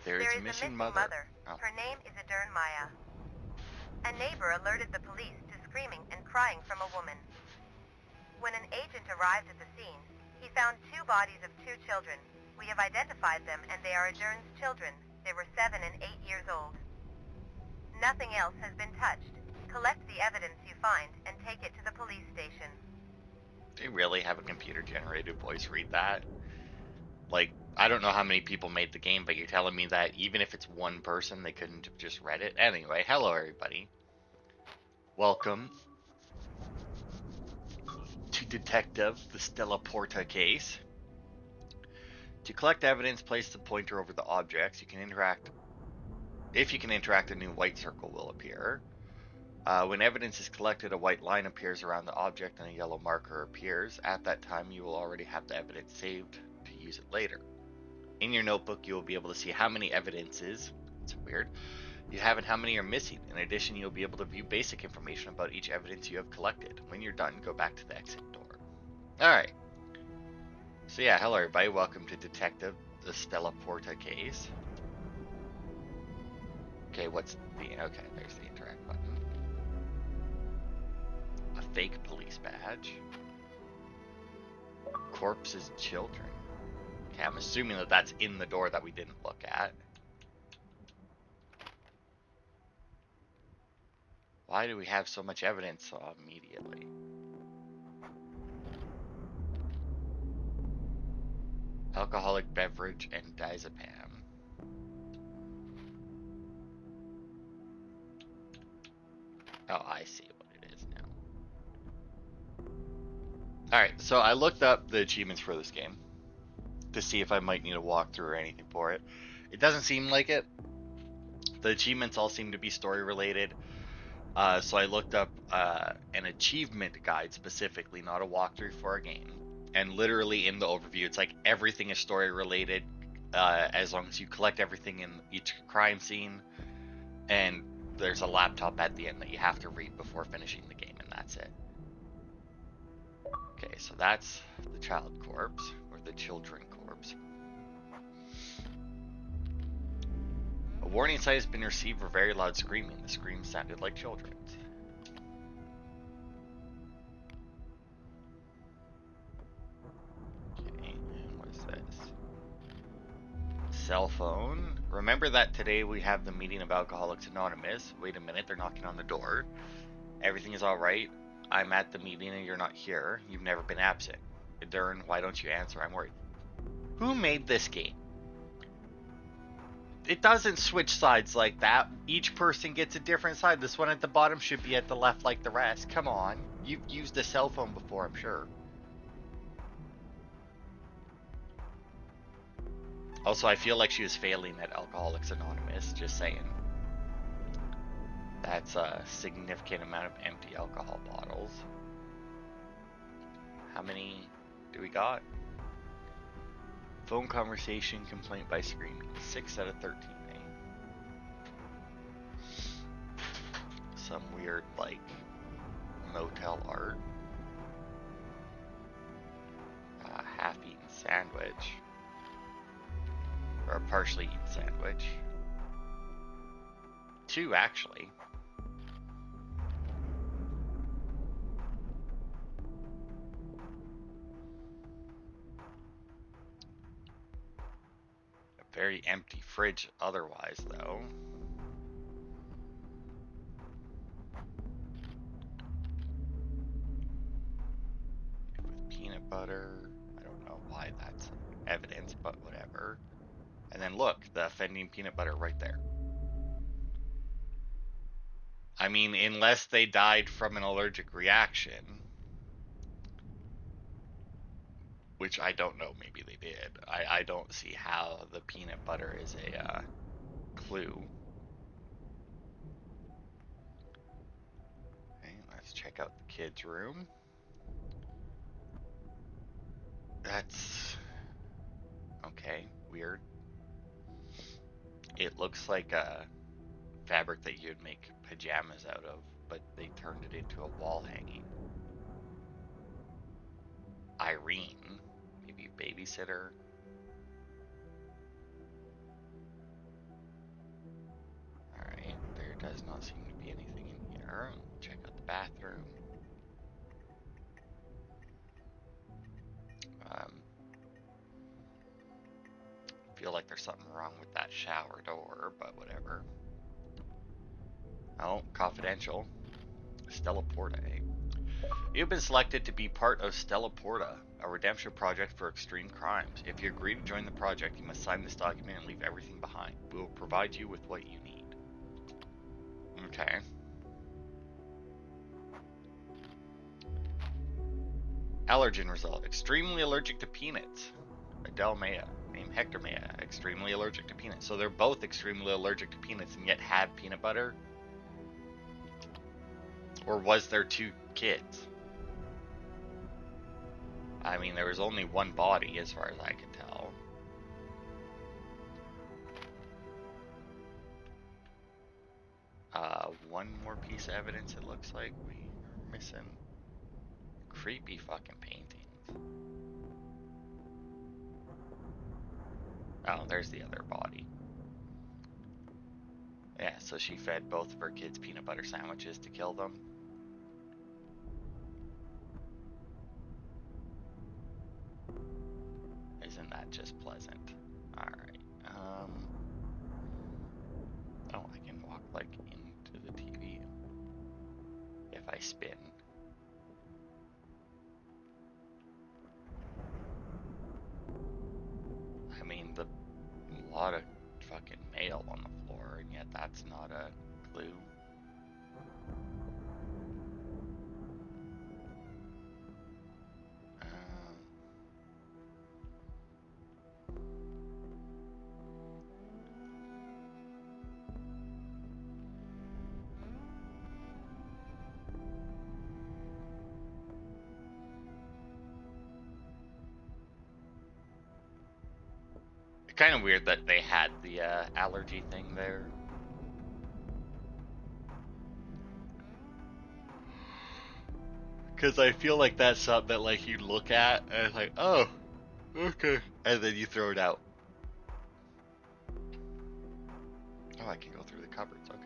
There is a missing mother. Oh. Her name is Adern Maya. A neighbor alerted the police to screaming and crying from a woman. When an agent arrived at the scene, he found 2 bodies of 2 children. We have identified them and they are Adern's children. They were 7 and 8 years old. Nothing else has been touched. Collect the evidence you find and take it to the police station. They really have a computer-generated voice read that? Like, I don't know how many people made the game, but you're telling me that even if it's one person, they couldn't have just read it? Anyway, hello everybody. Welcome to Detective, the Stella Porta case. To collect evidence, place the pointer over the objects. You can interact. If you can interact, a new white circle will appear. When evidence is collected, a white line appears around the object and a yellow marker appears. At that time, you will already have the evidence saved to use it later. In your notebook, you will be able to see how many evidences, it's weird, you have and how many are missing. In addition, you'll be able to view basic information about each evidence you have collected. When you're done, go back to the exit door. Alright. So yeah, hello everybody, welcome to Detective, the Stella Porta case. Okay, okay, there's the interact button. A fake police badge. Corpses, children. Okay, I'm assuming that that's in the door that we didn't look at. Why do we have so much evidence immediately? Alcoholic beverage and diazepam. Oh, I see what it is now. Alright, so I looked up the achievements for this game to see if I might need a walkthrough or anything for it. It doesn't seem like it. The achievements all seem to be story related. So I looked up an achievement guide specifically, not a walkthrough for a game. And literally in the overview, it's like everything is story related as long as you collect everything in each crime scene. And there's a laptop at the end that you have to read before finishing the game, and that's it. Okay, so that's the child corpse, or the children corpse. A warning sign has been received for very loud screaming. The scream sounded like children's. Okay, and what is this? Cell phone. Remember that today we have the meeting of Alcoholics Anonymous. Wait a minute, they're knocking on the door. Everything is alright. I'm at the meeting and you're not here. You've never been absent. Adern, why don't you answer? I'm worried. Who made this game? It doesn't switch sides like that. Each person gets a different side. This one at the bottom should be at the left like the rest. Come on. You've used a cell phone before, I'm sure. Also, I feel like she was failing at Alcoholics Anonymous. Just saying. That's a significant amount of empty alcohol bottles. How many do we got? Phone conversation, complaint by screaming. 6 out of 13, eh? Some weird, like, motel art. Half-eaten sandwich. Or a partially eaten sandwich. 2, actually. Very empty fridge otherwise, though. With peanut butter. I don't know why that's evidence, but whatever. And then look, the offending peanut butter right there. I mean, unless they died from an allergic reaction. Which I don't know, maybe they did. I don't see how the peanut butter is a clue. Okay, let's check out the kids' room. That's... okay, weird. It looks like a fabric that you'd make pajamas out of, but they turned it into a wall hanging. Irene, maybe a babysitter. does not seem to be anything in here. Check out the bathroom. Feel like there's something wrong with that shower door, but whatever. Oh, confidential. Stella Porta. You've been selected to be part of Stella Porta, a redemption project for extreme crimes. If you agree to join the project, you must sign this document and leave everything behind. We will provide you with what you need. Okay. Allergen result. Extremely allergic to peanuts. Adele Maya. Name Hector Maya. Extremely allergic to peanuts. So they're both extremely allergic to peanuts and yet had peanut butter? Or was there two kids? I mean, there was only one body as far as I can tell. One more piece of evidence it looks like we are missing. Creepy fucking paintings. Oh, there's the other body. Yeah, so she fed both of her kids peanut butter sandwiches to kill them. Isn't that just pleasant? Alright. Oh, I can walk like into the TV if I spin. I mean, a lot of fucking mail on the floor, and yet that's not a clue. Kind of weird that they had the allergy thing there. Because I feel like that's something that like you look at and it's like, oh, okay, and then you throw it out. Oh, I can go through the cupboards. Okay.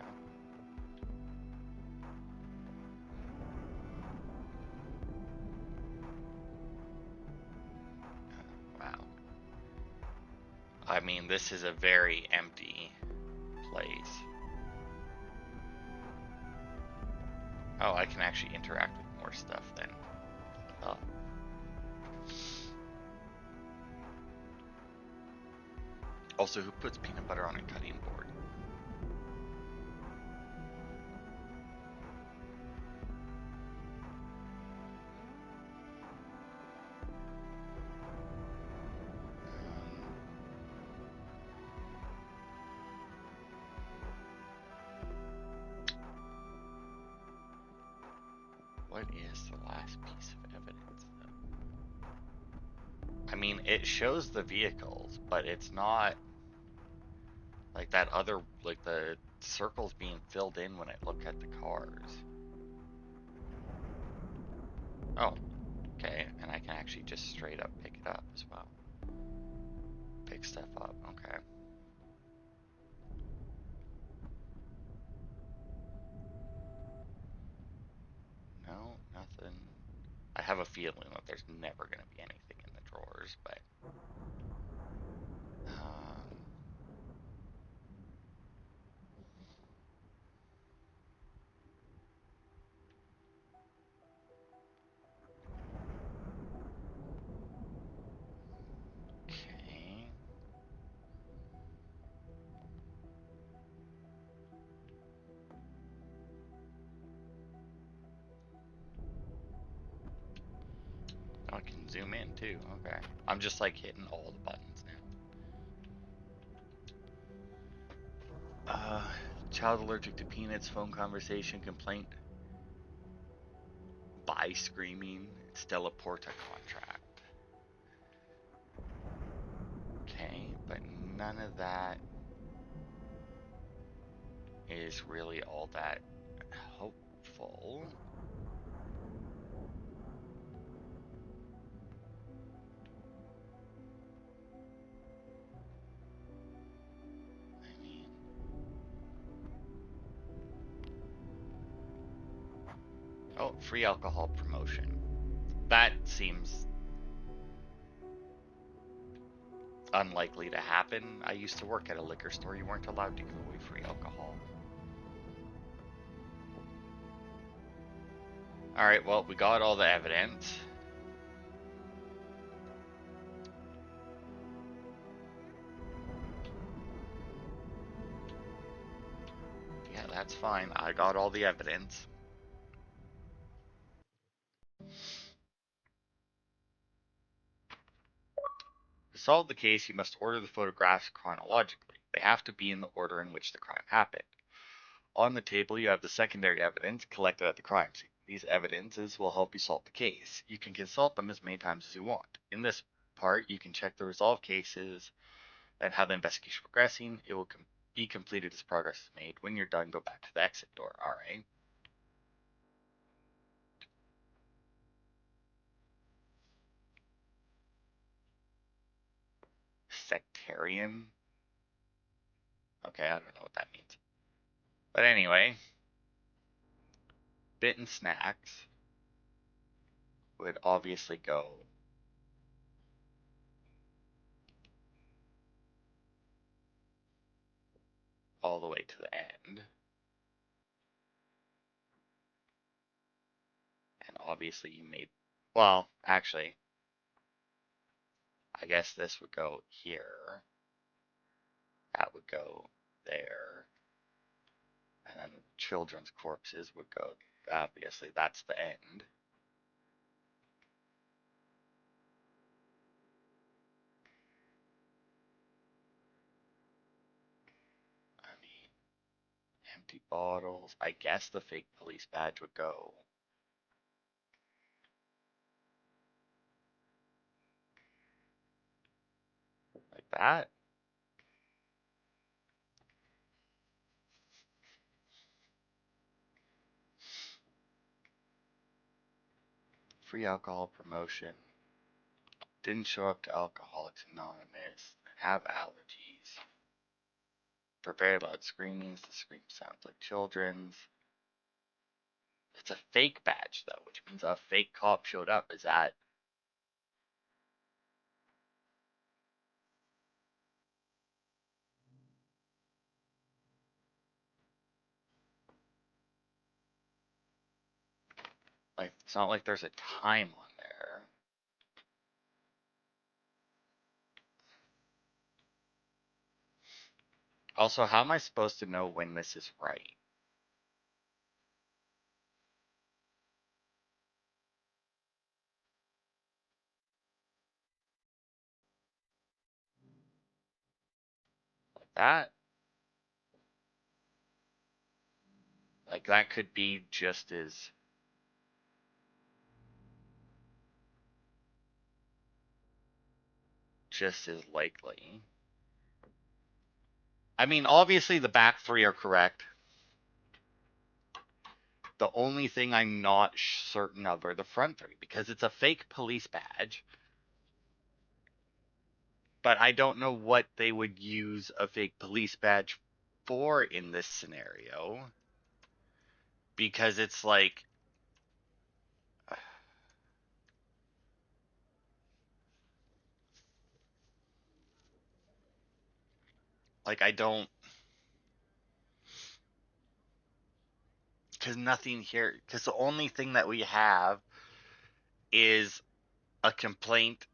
Wow. I mean, this is a very empty place. Oh, I can actually interact with more stuff then. Oh. Also, who puts peanut butter on a cutting board? What is the last piece of evidence, though? I mean, it shows the vehicles, but it's not like that other, like the circles being filled in when I look at the cars. Oh, okay, and I can actually just straight up pick it up as well. Pick stuff up, okay. No, nothing. I have a feeling that there's never going to be anything in the drawers, but okay. Oh, I can zoom in too. Okay. I'm just like hitting all the buttons now. Child allergic to peanuts, phone conversation, complaint by screaming, Stella Porta contract. Okay, but none of that is really all that hopeful. I mean, Oh, free alcohol promotion. That seems unlikely to happen. I used to work at a liquor store. You weren't allowed to give away free alcohol. Alright, well, we got all the evidence. Yeah, that's fine. I got all the evidence. To solve the case, you must order the photographs chronologically. They have to be in the order in which the crime happened. On the table, you have the secondary evidence collected at the crime scene. These evidences will help you solve the case. You can consult them as many times as you want. In this part, you can check the resolved cases and how the investigation is progressing. It will be completed as progress is made. When you're done, go back to the exit door. Alright. Sectarian? Okay, I don't know what that means. But anyway, bitten snacks would obviously go all the way to the end. And obviously you made, well, actually, I guess this would go here. That would go there. And then children's corpses would go, obviously that's the end. I mean, empty bottles. I guess the fake police badge would go like that. Free alcohol promotion. Didn't show up to Alcoholics Anonymous. Have allergies. For very loud screamings, the scream sounds like children's. It's a fake badge though, which means a fake cop showed up. Is that like, it's not like there's a time on there. Also, how am I supposed to know when this is right? Like that? Like that could be just as likely. I mean, obviously the back three are correct. The only thing I'm not certain of are the front three because it's a fake police badge. But I don't know what they would use a fake police badge for in this scenario because it's like I don't, because nothing here, because the only thing that we have is a complaint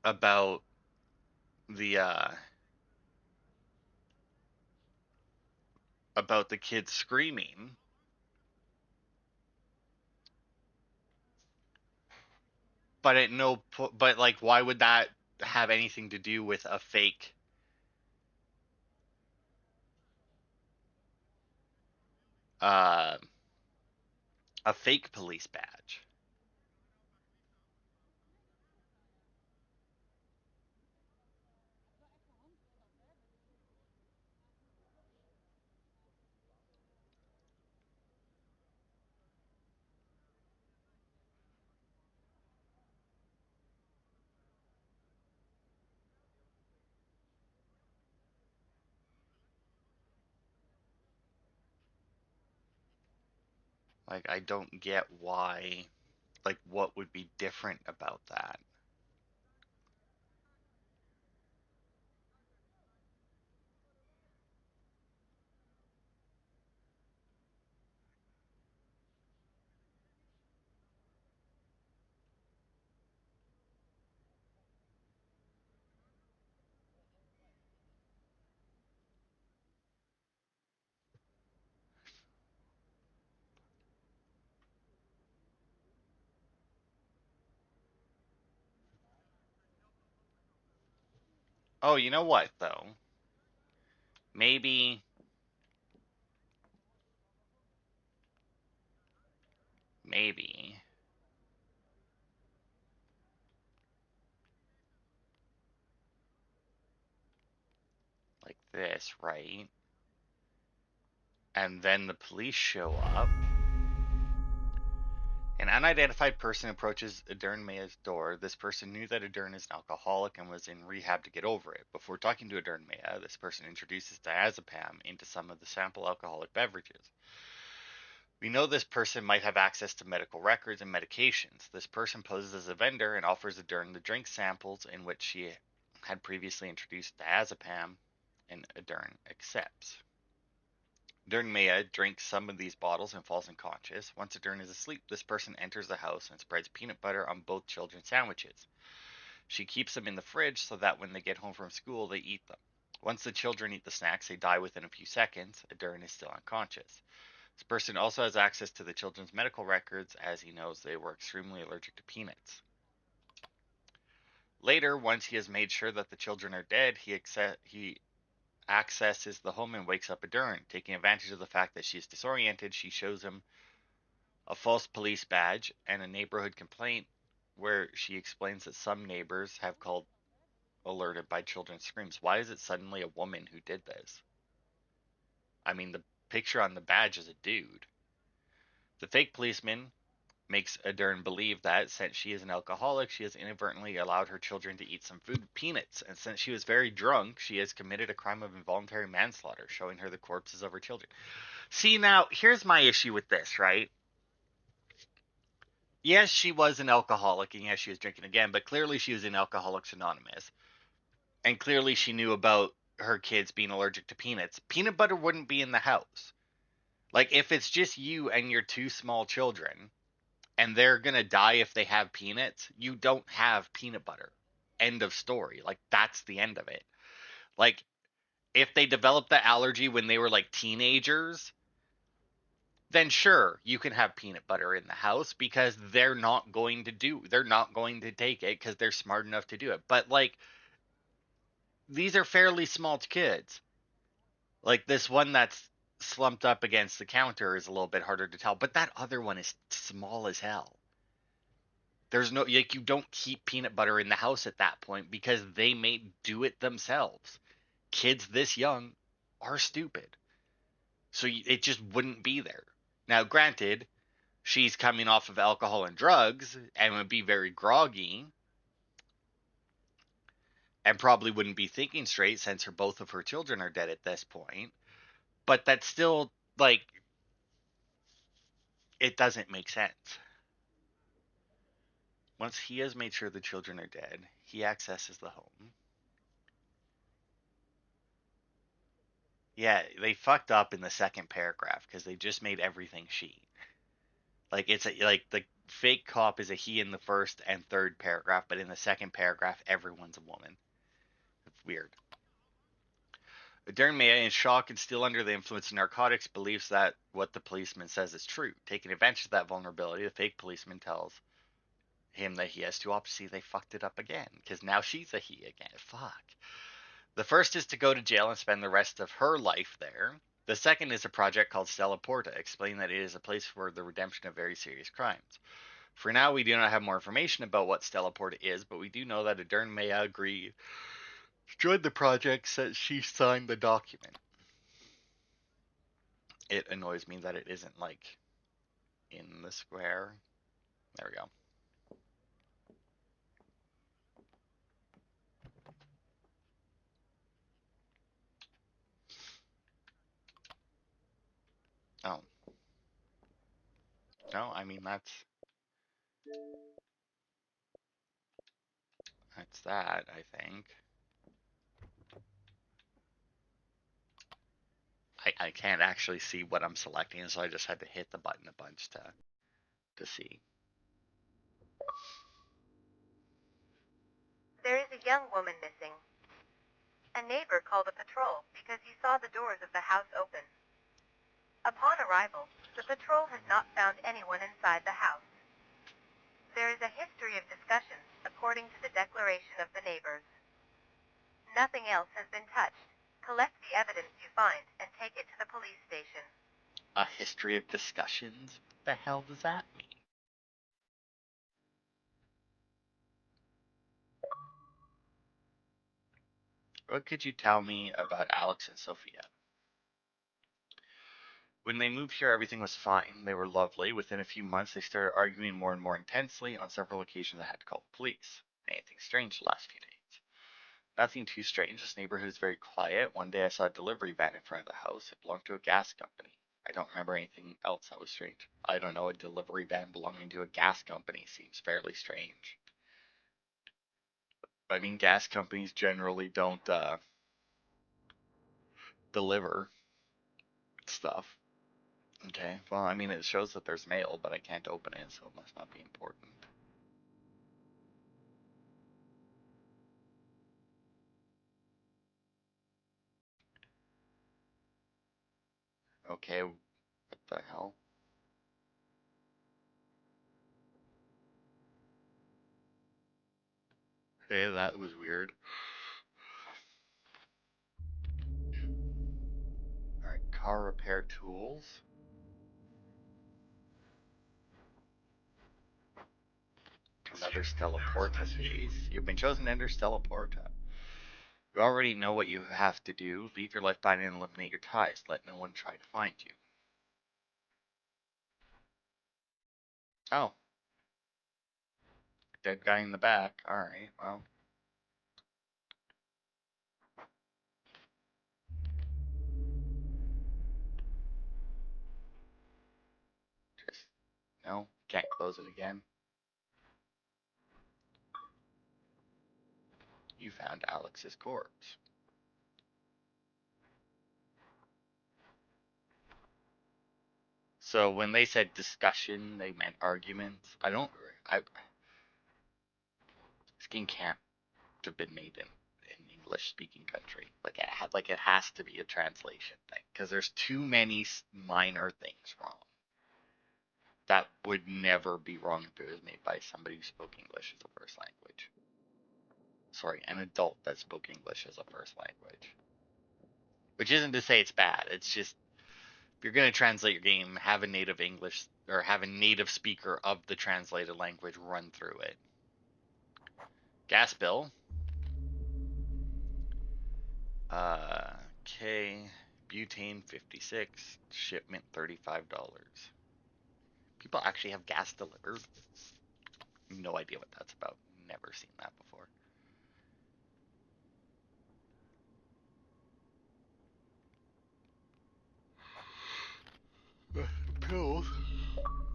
about the about the kids screaming, but at no but like why would that have anything to do with uh a fake police badge? Like, I don't get why, like, what would be different about that? Oh, you know what, though? Maybe, maybe, like this, right? And then the police show up. An unidentified person approaches Adern Maya's door. This person knew that Adern is an alcoholic and was in rehab to get over it. Before talking to Adern Maya, this person introduces diazepam into some of the sample alcoholic beverages. We know this person might have access to medical records and medications. This person poses as a vendor and offers Adern the drink samples in which she had previously introduced diazepam, and Adern accepts. Adern Maya drinks some of these bottles and falls unconscious. Once Adern is asleep, this person enters the house and spreads peanut butter on both children's sandwiches. She keeps them in the fridge so that when they get home from school, they eat them. Once the children eat the snacks, they die within a few seconds. Adern is still unconscious. This person also has access to the children's medical records as he knows they were extremely allergic to peanuts. Later, once he has made sure that the children are dead, he accesses the home and wakes up Adern. Taking advantage of the fact that she is disoriented, she shows him a false police badge and a neighborhood complaint where she explains that some neighbors have called alerted by children's screams. Why is it suddenly a woman who did this? I mean, the picture on the badge is a dude. The fake policeman makes Adern believe that since she is an alcoholic, she has inadvertently allowed her children to eat some food peanuts, and since she was very drunk, she has committed a crime of involuntary manslaughter, showing her the corpses of her children. See, now, here's my issue with this, right? Yes, she was an alcoholic, and yes, she was drinking again, but clearly she was in Alcoholics Anonymous, and clearly she knew about her kids being allergic to peanuts. Peanut butter wouldn't be in the house. Like, if it's just you and your two small children, and they're gonna die if they have peanuts, you don't have peanut butter. End of story. Like, that's the end of it. Like, if they developed the allergy when they were like teenagers, then sure, you can have peanut butter in the house because they're not going to take it because they're smart enough to do it. But like, these are fairly small kids. Like, this one that's slumped up against the counter is a little bit harder to tell, but that other one is small as hell. There's no, like, you don't keep peanut butter in the house at that point because they may do it themselves. Kids this young are stupid. So it just wouldn't be there. Now, granted, she's coming off of alcohol and drugs and would be very groggy and probably wouldn't be thinking straight since both of her children are dead at this point. But that's still, like, it doesn't make sense. Once he has made sure the children are dead, he accesses the home. Yeah, they fucked up in the second paragraph because they just made everything she. Like, like the fake cop is a he in the first and third paragraph, but in the second paragraph, everyone's a woman. It's weird. Darren Maya, in shock and still under the influence of narcotics, believes that what the policeman says is true. Taking advantage of that vulnerability, the fake policeman tells him that he has two options. See, they fucked it up again because now she's a he again. Fuck. The first is to go to jail and spend the rest of her life there. The second is a project called Stella Porta, explaining that it is a place for the redemption of very serious crimes. For now, we do not have more information about what Stella Porta is, but we do know that Adern Maya agreed to join the project since she signed the document. It annoys me that it isn't, like, in the square. There we go. Oh. No, I mean that's that, I think. I can't actually see what I'm selecting, so I just had to hit the button a bunch to see. There is a young woman missing. A neighbor called a patrol because he saw the doors of the house open. Upon arrival, the patrol has not found anyone inside the house. There is a history of discussions, according to the declaration of the neighbors. Nothing else has been touched. Collect the evidence you find and take it to the police station. A history of discussions? What the hell does that mean? What could you tell me about Alex and Sophia? When they moved here, everything was fine. They were lovely. Within a few months, they started arguing more and more intensely. On several occasions, I had to call the police. Anything strange the last few days? Nothing too strange. This neighborhood is very quiet. One day I saw a delivery van in front of the house. It belonged to a gas company. I don't remember anything else that was strange. I don't know, a delivery van belonging to a gas company seems fairly strange. I mean, gas companies generally don't deliver stuff. Okay, well, I mean, it shows that there's mail, but I can't open it, so it must not be important. Okay, what the hell? Hey, that was weird. Alright, car repair tools. Another Stella Porta case. You've been chosen to enter Stella Porta. You already know what you have to do. Leave your life behind and eliminate your ties. Let no one try to find you. Oh, dead guy in the back. Alright, well. Just, no, can't close it again. You found Alex's corpse. So when they said discussion, they meant arguments. I, this game can't have been made in English speaking country. Like it has to be a translation thing because there's too many minor things wrong. That would never be wrong if it was made by somebody who spoke English as a first language. Sorry, an adult that spoke English as a first language. Which isn't to say it's bad. It's just if you're going to translate your game, have a native English or have a native speaker of the translated language run through it. Gas bill. Okay. Butane 56. Shipment $35. People actually have gas delivered. No idea what that's about. Never seen that before. Pills.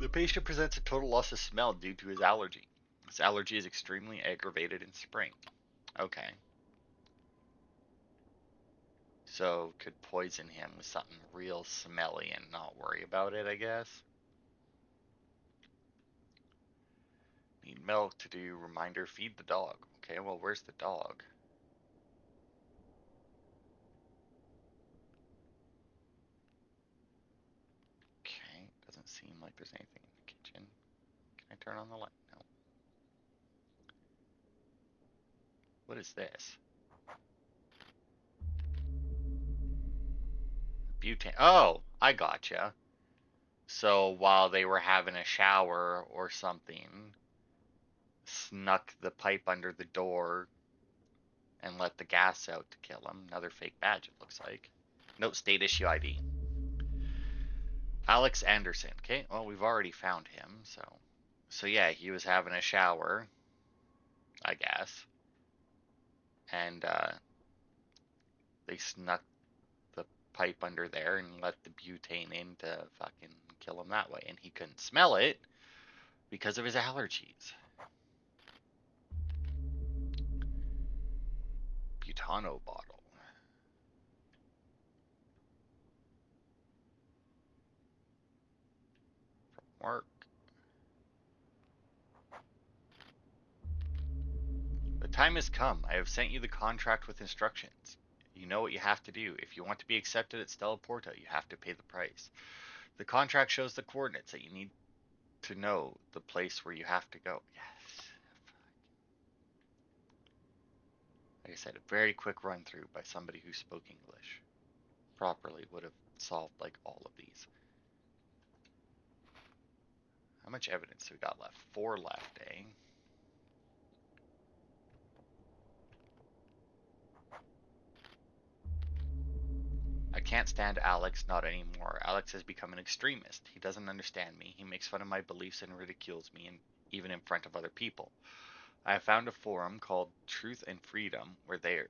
The patient presents a total loss of smell due to his allergy. This allergy is extremely aggravated in spring. Okay. So could poison him with something real smelly and not worry about it, I guess. Need milk to do reminder feed the dog. Okay, well where's the dog? Okay, doesn't seem like there's anything in the kitchen. Can I turn on the light? No. What is this? Butane. Oh, I gotcha. So while they were having a shower or something, snuck the pipe under the door and let the gas out to kill him. Another fake badge, it looks like. Note state issue ID. Alex Anderson. Okay, well, we've already found him, so. So yeah, he was having a shower, I guess. And they snuck the pipe under there and let the butane in to fucking kill him that way. And he couldn't smell it because of his allergies. Butano bottle. From work. The time has come. I have sent you the contract with instructions. You know what you have to do. If you want to be accepted at Stella Porta, you have to pay the price. The contract shows the coordinates that you need to know the place where you have to go. Yes. Like I said, a very quick run through by somebody who spoke English properly would have solved like all of these. How much evidence do we got left? 4 left, eh? I can't stand Alex, not anymore. Alex has become an extremist. He doesn't understand me. He makes fun of my beliefs and ridicules me, and even in front of other people. I have found a forum called Truth and Freedom where there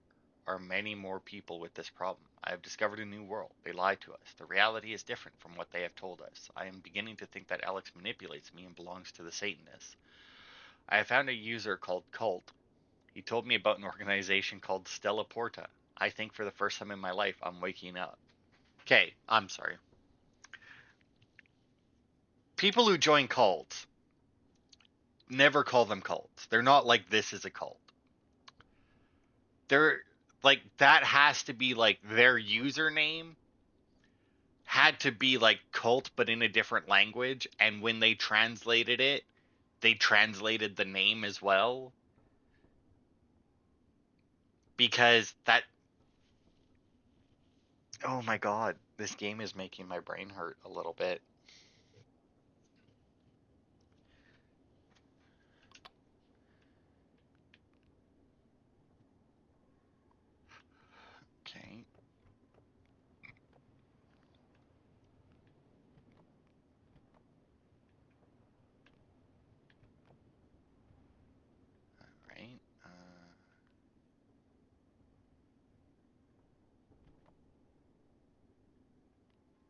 are many more people with this problem. I have discovered a new world. They lie to us. The reality is different from what they have told us. I am beginning to think that Alex manipulates me and belongs to the Satanists. I have found a user called Cult. He told me about an organization called Stella Porta. I think for the first time in my life, I'm waking up. Okay, I'm sorry. People who join cults never call them cults. They're not like this is a cult. They're like that has to be like their username had to be like cult but in a different language, and when they translated it, they translated the name as well because that oh my god, this game is making my brain hurt a little bit. Okay. All right.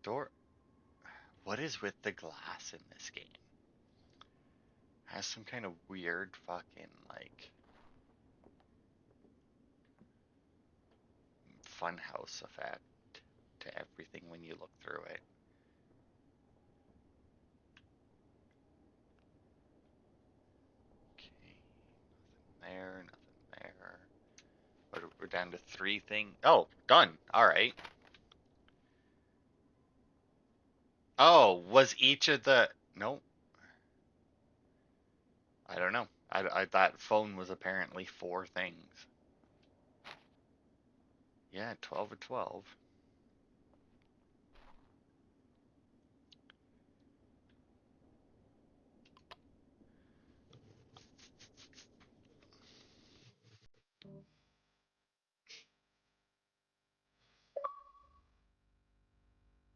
Door. What is with the glass in this game? Has some kind of weird fucking like funhouse effect to everything when you look through it. Okay, nothing there, nothing there. We're down to 3 things. Oh, done. All right. Oh, was each of the no? I don't know. I that phone was apparently 4 things. Yeah, 12 of 12.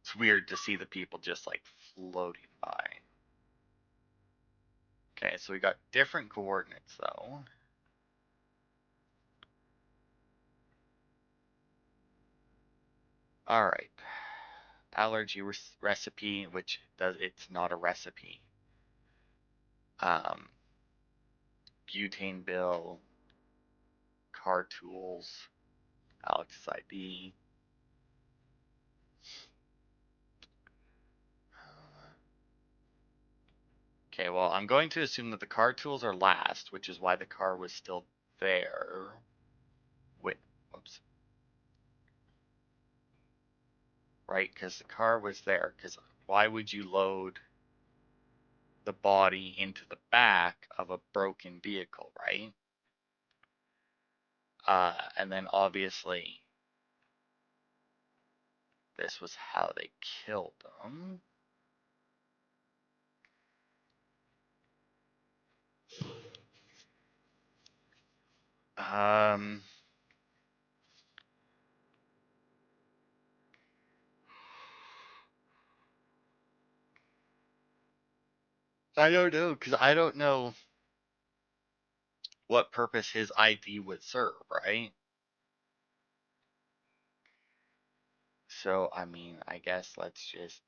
It's weird to see the people just like floating by. Okay, so we got different coordinates though. All right. Allergy recipe, which does it's not a recipe. Um, butane bill, car tools, Alex's ID. Okay, well, I'm going to assume that the car tools are last, which is why the car was still there. Wait, whoops. Right, because the car was there. Because why would you load the body into the back of a broken vehicle, right? And then obviously, this was how they killed them. Um, I don't know, because I don't know what purpose his ID would serve, right? So, I mean, I guess let's just.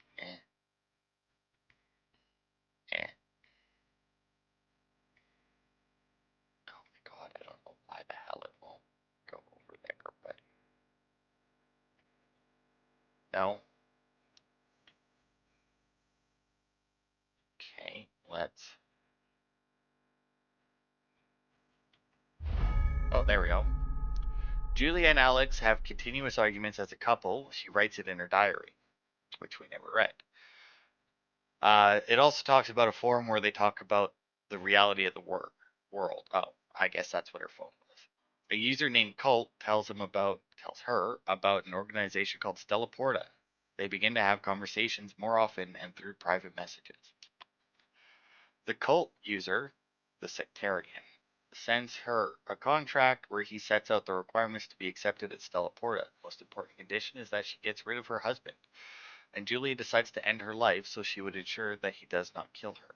let's. Oh, there we go. Julia and Alex have continuous arguments as a couple. She writes it in her diary, which we never read. It also talks about a forum where they talk about the reality of the world. Oh, I guess that's what her phone was. A user named Colt tells her about an organization called Stella Porta. They begin to have conversations more often and through private messages. The cult user, the sectarian, sends her a contract where he sets out the requirements to be accepted at Stella Porta. The most important condition is that she gets rid of her husband, and Julia decides to end her life so she would ensure that he does not kill her.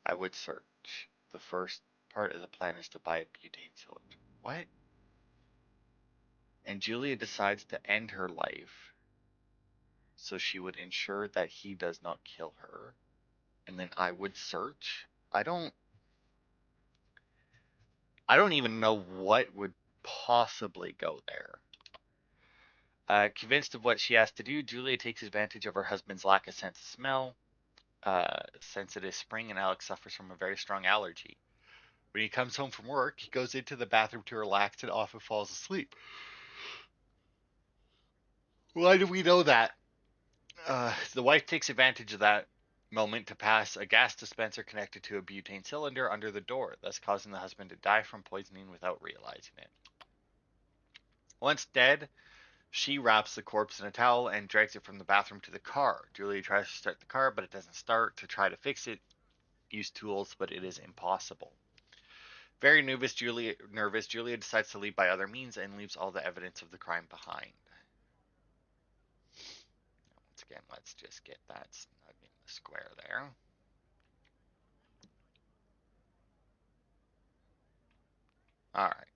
I would search. The first part of the plan is to buy a butane cylinder. What? And Julia decides to end her life so she would ensure that he does not kill her. And then I would search. I don't even know what would possibly go there. Convinced of what she has to do, Julia takes advantage of her husband's lack of sense of smell. Since it is spring and Alex suffers from a very strong allergy. When he comes home from work, he goes into the bathroom to relax and often falls asleep. Why do we know that? The wife takes advantage of that moment to pass a gas dispenser connected to a butane cylinder under the door, thus causing the husband to die from poisoning without realizing it. Once dead, she wraps the corpse in a towel and drags it from the bathroom to the car. Julia tries to start the car, but it doesn't start. To try to fix it, use tools, but it is impossible. Very nervous, Julia decides to leave by other means and leaves all the evidence of the crime behind. Once again, let's just get that snug in the square there. Alright.